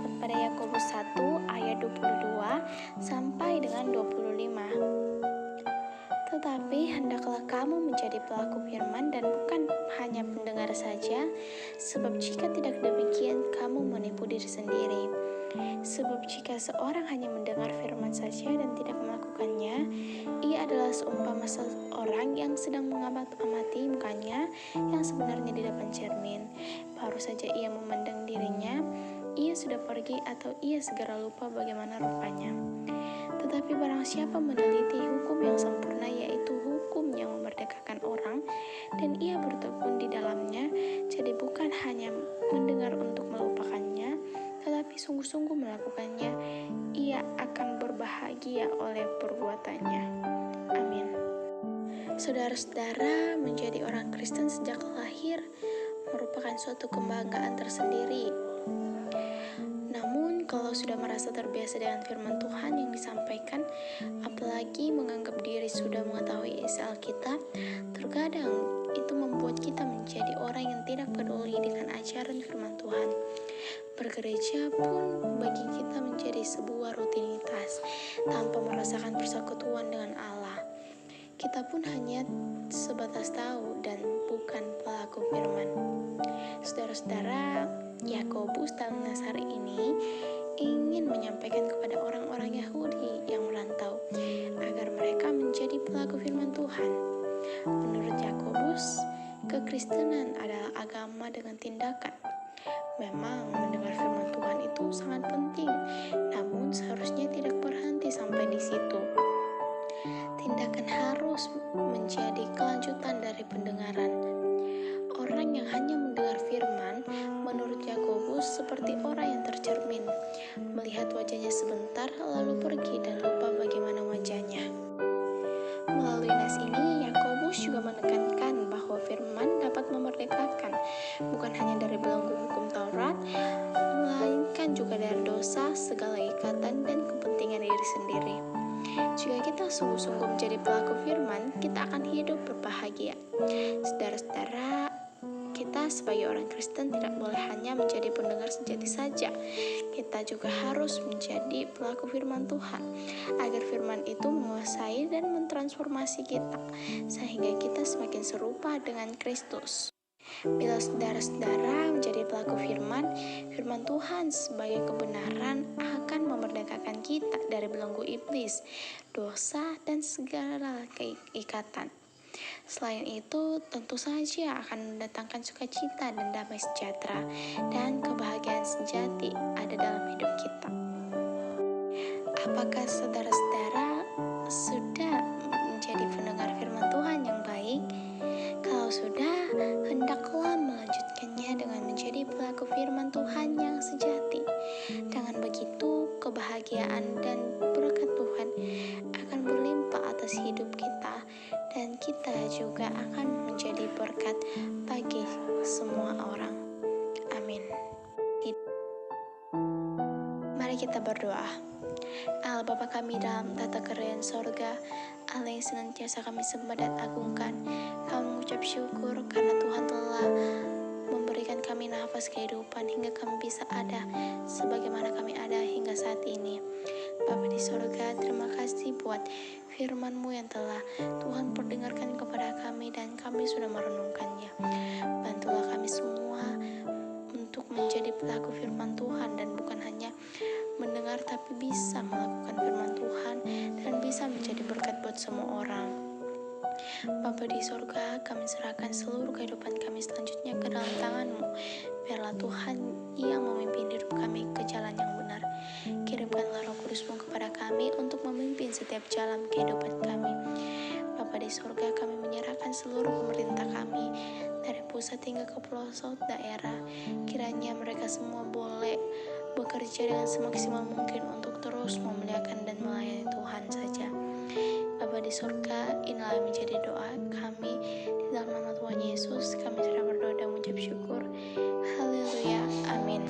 tersebut pada Yakobus 1 ayat 22 sampai dengan 25. Tetapi hendaklah kamu menjadi pelaku firman dan bukan hanya pendengar saja, sebab jika tidak demikian kamu menipu diri sendiri. Sebab jika seorang hanya mendengar firman saja dan tidak melakukannya, ia adalah seumpama seorang yang sedang mengamati mukanya yang sebenarnya di depan cermin. Baru saja ia memandang dirinya, ia sudah pergi atau ia segera lupa bagaimana rupanya. Tetapi barang siapa meneliti hukum yang sempurna, yaitu hukum yang memerdekakan orang, dan ia bertekun di dalamnya, jadi bukan hanya mendengar untuk melupakannya, tetapi sungguh-sungguh melakukannya, ia akan berbahagia oleh perbuatannya. Amin. Saudara-saudara, menjadi orang Kristen sejak lahir merupakan suatu kebanggaan tersendiri. Namun, kalau sudah merasa terbiasa dengan firman Tuhan yang disampaikan, apalagi menganggap diri sudah mengetahui isi Alkitab, terkadang itu membuat kita menjadi orang yang tidak peduli dengan ajaran firman Tuhan. Bergereja pun bagi kita menjadi sebuah rutinitas, tanpa merasakan persekutuan dengan Allah. Kita pun hanya sebatas tahu dan bukan pelaku firman. Saudara-saudara, Yakobus dalam Nasar ini ingin menyampaikan kepada orang-orang Yahudi yang merantau agar mereka menjadi pelaku firman Tuhan. Menurut Yakobus, kekristenan adalah agama dengan tindakan. Memang mendengar firman Tuhan itu sangat penting, namun seharusnya tidak berhenti sampai di situ. Tindakan harus menjadi kelanjutan dari pendengaran. Orang yang hanya mendengar firman, menurut Yakobus seperti orang yang tercermin, melihat wajahnya sebentar lalu pergi dan lupa bagaimana wajahnya. Melalui nas ini, Yakobus juga menekankan bahwa firman dapat memerdekakan, bukan hanya dari belenggu hukum Taurat, melainkan juga dari dosa, segala ikatan, dan kepentingan diri sendiri. Jika kita sungguh-sungguh menjadi pelaku firman, kita akan hidup berbahagia. Saudara-saudara, kita sebagai orang Kristen tidak boleh hanya menjadi pendengar sejati saja. Kita juga harus menjadi pelaku firman Tuhan, agar firman itu menguasai dan mentransformasi kita, sehingga kita semakin serupa dengan Kristus. Bila saudara-saudara menjadi pelaku firman Tuhan sebagai kebenaran akan memerdekakan kita dari belenggu iblis, dosa, dan segala keikatan. Selain itu, tentu saja akan mendatangkan sukacita dan damai sejahtera dan kebahagiaan sejati ada dalam hidup kita. Apakah saudara-saudara sudah menjadi pendengar firman Tuhan yang baik? Kalau sudah, hendaklah melanjutkannya dengan menjadi pelaku firman Tuhan yang sejati. Dengan begitu, kebahagiaan dan berkat Tuhan akan berlimpah atas hidup kita, dan kita juga akan menjadi berkat bagi semua orang. Amin. Mari kita berdoa. Allah Bapa kami dalam tata kerajaan sorga, Allah yang senantiasa kami sembah dan agungkan, kami mengucap syukur karena Tuhan telah memberikan kami nafas kehidupan hingga kami bisa ada sebagaimana kami ada hingga saat ini. Bapa di sorga, terima kasih buat firman-Mu yang telah Tuhan perdengarkan kepada kami dan kami sudah merenungkannya. Bantulah kami semua untuk menjadi pelaku firman Tuhan dan bukan hanya mendengar tapi bisa melakukan firman Tuhan dan bisa menjadi berkat buat semua orang. Bapa di surga, kami serahkan seluruh kehidupan kami selanjutnya ke dalam tangan-Mu. Biarlah Tuhan yang memimpin hidup kami ke jalan yang benar. Kirimkanlah Roh Kudus-Mu kepada kami untuk memimpin setiap jalan kehidupan kami. Bapa di surga, kami menyerahkan seluruh pemerintah kami dari pusat hingga ke pelosok daerah. Kiranya mereka semua boleh bekerja dengan semaksimal mungkin untuk terus memuliakan dan melayani Tuhan saja. Bapa di surga, inilah menjadi doa kami. Di dalam nama Tuhan Yesus, kami sudah berdoa dan mengucap syukur. Haleluya. Amin.